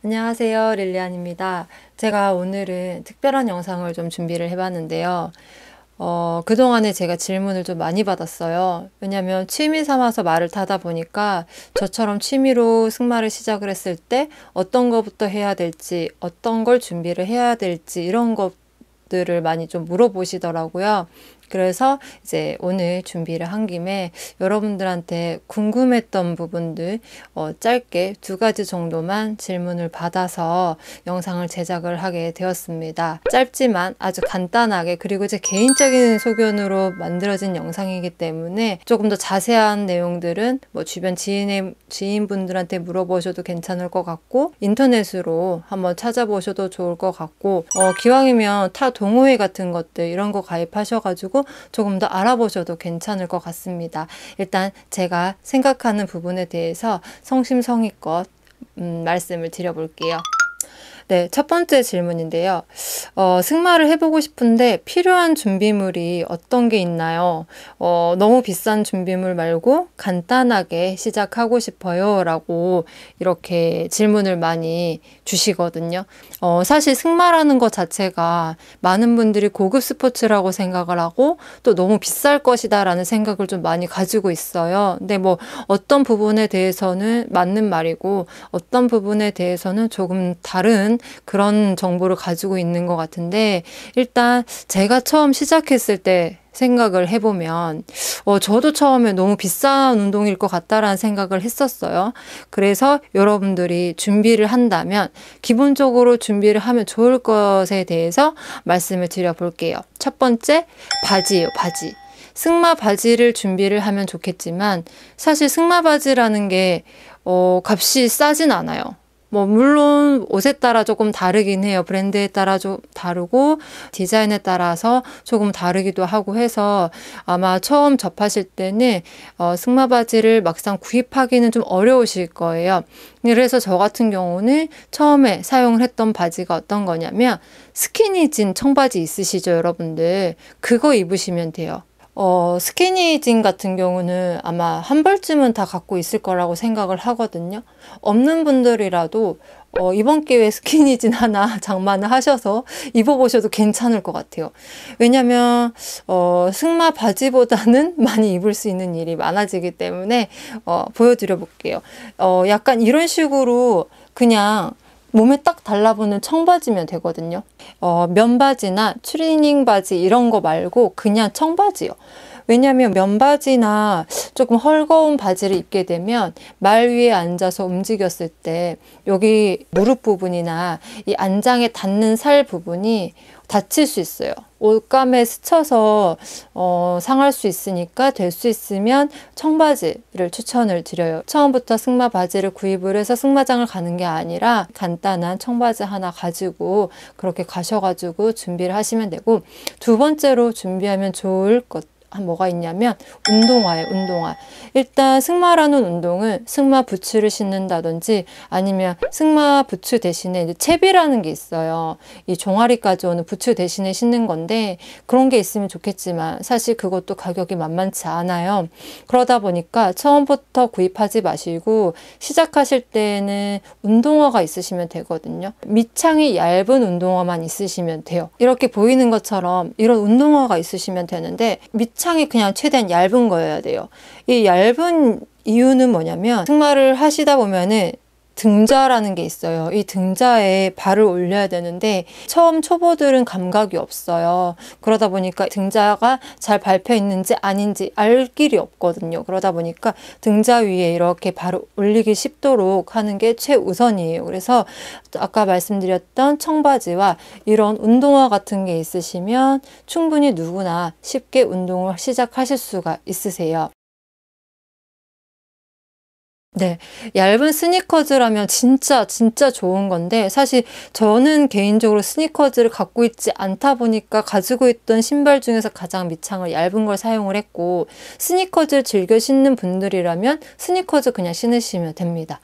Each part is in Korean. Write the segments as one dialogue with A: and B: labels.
A: 안녕하세요, 릴리안입니다. 제가 오늘은 특별한 영상을 좀 준비를 해봤는데요. 그동안에 제가 질문을 좀 많이 받았어요. 왜냐면 취미 삼아서 말을 타다 보니까 저처럼 취미로 승마를 시작을 했을 때 어떤 것부터 해야 될지, 어떤 걸 준비를 해야 될지 이런 것들을 많이 좀 물어보시더라고요. 그래서 이제 오늘 준비를 한 김에 여러분들한테 궁금했던 부분들 짧게 2가지 정도만 질문을 받아서 영상을 제작을 하게 되었습니다. 짧지만 아주 간단하게, 그리고 제 개인적인 소견으로 만들어진 영상이기 때문에 조금 더 자세한 내용들은 뭐 주변 지인분들한테 물어보셔도 괜찮을 것 같고, 인터넷으로 한번 찾아보셔도 좋을 것 같고, 기왕이면 타 동호회 같은 것들 이런 거 가입하셔가지고 조금 더 알아보셔도 괜찮을 것 같습니다. 일단 제가 생각하는 부분에 대해서 성심성의껏 말씀을 드려볼게요. 네, 첫 번째 질문인데요. 승마를 해보고 싶은데 필요한 준비물이 어떤 게 있나요? 너무 비싼 준비물 말고 간단하게 시작하고 싶어요 라고 이렇게 질문을 많이 주시거든요. 사실 승마라는 것 자체가 많은 분들이 고급 스포츠라고 생각을 하고 또 너무 비쌀 것이다 라는 생각을 좀 많이 가지고 있어요. 근데 뭐 어떤 부분에 대해서는 맞는 말이고 어떤 부분에 대해서는 조금 다른 그런 정보를 가지고 있는 것 같은데, 일단 제가 처음 시작했을 때 생각을 해보면 저도 처음에 너무 비싼 운동일 것 같다라는 생각을 했었어요. 그래서 여러분들이 준비를 한다면 기본적으로 준비를 하면 좋을 것에 대해서 말씀을 드려볼게요. 첫 번째, 바지예요, 바지. 승마 바지를 준비를 하면 좋겠지만 사실 승마 바지라는 게 값이 싸진 않아요. 뭐 물론 옷에 따라 조금 다르긴 해요. 브랜드에 따라 좀 다르고 디자인에 따라서 조금 다르기도 하고 해서 아마 처음 접하실 때는 승마 바지를 막상 구입하기는 좀 어려우실 거예요. 그래서 저 같은 경우는 처음에 사용을 했던 바지가 어떤 거냐면 스키니진 청바지 있으시죠, 여러분들? 그거 입으시면 돼요. 스키니진 같은 경우는 아마 한 벌쯤은 다 갖고 있을 거라고 생각을 하거든요. 없는 분들이라도 이번 기회에 스키니진 하나 장만을 하셔서 입어보셔도 괜찮을 것 같아요. 왜냐면 승마 바지보다는 많이 입을 수 있는 일이 많아지기 때문에 보여드려 볼게요. 약간 이런 식으로 그냥 몸에 딱 달라붙는 청바지면 되거든요. 면바지나 추리닝 바지 이런 거 말고 그냥 청바지요. 왜냐하면 면바지나 조금 헐거운 바지를 입게 되면 말 위에 앉아서 움직였을 때 여기 무릎 부분이나 이 안장에 닿는 살 부분이 다칠 수 있어요. 옷감에 스쳐서 상할 수 있으니까 될 수 있으면 청바지를 추천을 드려요. 처음부터 승마 바지를 구입을 해서 승마장을 가는 게 아니라 간단한 청바지 하나 가지고 그렇게 가셔가지고 준비를 하시면 되고, 두 번째로 준비하면 좋을 것 뭐가 있냐면 운동화예요, 운동화. 일단 승마라는 운동은 승마 부츠를 신는다든지 아니면 승마 부츠 대신에 이제 채비라는 게 있어요. 이 종아리까지 오는 부츠 대신에 신는 건데 그런 게 있으면 좋겠지만 사실 그것도 가격이 만만치 않아요. 그러다 보니까 처음부터 구입하지 마시고 시작하실 때는 운동화가 있으시면 되거든요. 밑창이 얇은 운동화만 있으시면 돼요. 이렇게 보이는 것처럼 이런 운동화가 있으시면 되는데 밑창이 그냥 최대한 얇은 거여야 돼요. 이 얇은 이유는 뭐냐면 승마를 하시다 보면은 등자라는 게 있어요. 이 등자에 발을 올려야 되는데 처음 초보들은 감각이 없어요. 그러다 보니까 등자가 잘 밟혀 있는지 아닌지 알 길이 없거든요. 그러다 보니까 등자 위에 이렇게 발을 올리기 쉽도록 하는 게 최우선이에요. 그래서 아까 말씀드렸던 청바지와 이런 운동화 같은 게 있으시면 충분히 누구나 쉽게 운동을 시작하실 수가 있으세요. 네, 얇은 스니커즈라면 진짜 좋은 건데 사실 저는 개인적으로 스니커즈를 갖고 있지 않다 보니까 가지고 있던 신발 중에서 가장 밑창을 얇은 걸 사용을 했고, 스니커즈를 즐겨 신는 분들이라면 스니커즈 그냥 신으시면 됩니다.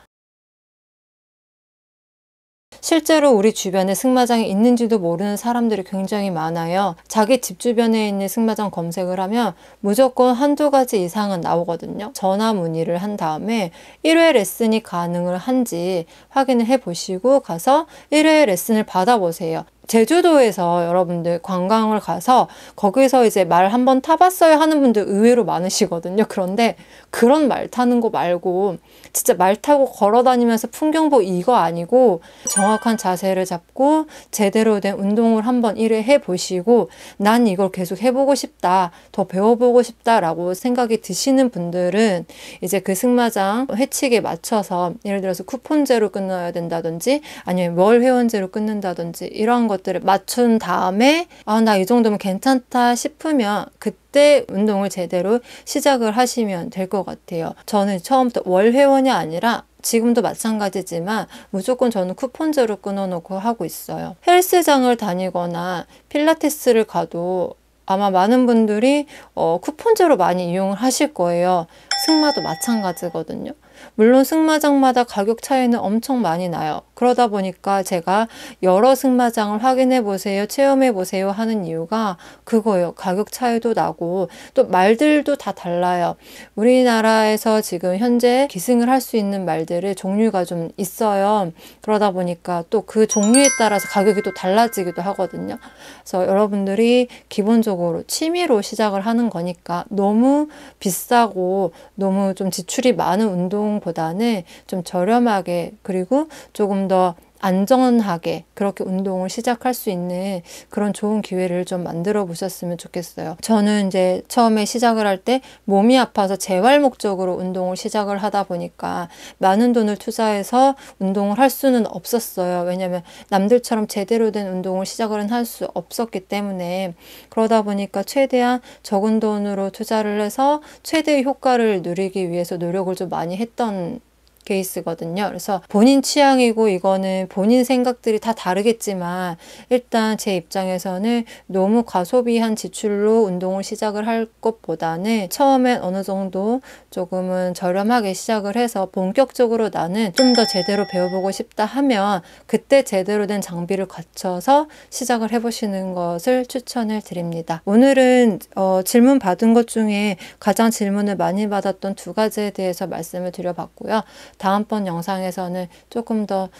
A: 실제로 우리 주변에 승마장이 있는지도 모르는 사람들이 굉장히 많아요. 자기 집 주변에 있는 승마장 검색을 하면 무조건 한두 가지 이상은 나오거든요. 전화 문의를 한 다음에 1회 레슨이 가능을 한지 확인을 해 보시고 가서 1회 레슨을 받아보세요. 제주도에서 여러분들 관광을 가서 거기서 이제 말 한번 타봤어요 하는 분들 의외로 많으시거든요. 그런데 그런 말 타는 거 말고 진짜 말 타고 걸어 다니면서 풍경 보고 이거 아니고 정확한 자세를 잡고 제대로 된 운동을 한번 1회 해보시고 난 이걸 계속 해보고 싶다, 더 배워보고 싶다라고 생각이 드시는 분들은 이제 그 승마장 회칙에 맞춰서 예를 들어서 쿠폰제로 끊어야 된다든지 아니면 월 회원제로 끊는다든지 이런 것들을 맞춘 다음에 나 이 정도면 괜찮다 싶으면 그때 운동을 제대로 시작을 하시면 될 것 같아요. 저는 처음부터 월 회원이 아니라 지금도 마찬가지지만 무조건 저는 쿠폰제로 끊어놓고 하고 있어요. 헬스장을 다니거나 필라테스를 가도 아마 많은 분들이 쿠폰제로 많이 이용을 하실 거예요. 승마도 마찬가지거든요. 물론 승마장마다 가격 차이는 엄청 많이 나요. 그러다 보니까 제가 여러 승마장을 확인해 보세요, 체험해 보세요 하는 이유가 그거예요. 가격 차이도 나고 또 말들도 다 달라요. 우리나라에서 지금 현재 기승을 할 수 있는 말들의 종류가 좀 있어요. 그러다 보니까 또 그 종류에 따라서 가격이 또 달라지기도 하거든요. 그래서 여러분들이 기본적으로 취미로 시작을 하는 거니까 너무 비싸고 너무 좀 지출이 많은 운동보다는 좀 저렴하게 그리고 조금 더 안전하게 그렇게 운동을 시작할 수 있는 그런 좋은 기회를 좀 만들어 보셨으면 좋겠어요. 저는 이제 처음에 시작을 할 때 몸이 아파서 재활 목적으로 운동을 시작을 하다 보니까 많은 돈을 투자해서 운동을 할 수는 없었어요. 왜냐하면 남들처럼 제대로 된 운동을 시작을 할 수 없었기 때문에 그러다 보니까 최대한 적은 돈으로 투자를 해서 최대의 효과를 누리기 위해서 노력을 좀 많이 했던 케이스거든요. 그래서 본인 취향이고 이거는 본인 생각들이 다 다르겠지만 일단 제 입장에서는 너무 과소비한 지출로 운동을 시작을 할 것보다는 처음엔 어느 정도 조금은 저렴하게 시작을 해서 본격적으로 나는 좀 더 제대로 배워보고 싶다 하면 그때 제대로 된 장비를 갖춰서 시작을 해보시는 것을 추천을 드립니다. 오늘은 질문 받은 것 중에 가장 질문을 많이 받았던 두 가지에 대해서 말씀을 드려봤고요. 다음번 영상에서는 조금 더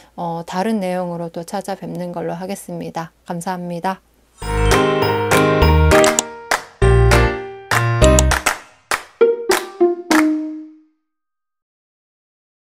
A: 다른 내용으로 또 찾아뵙는 걸로 하겠습니다. 감사합니다.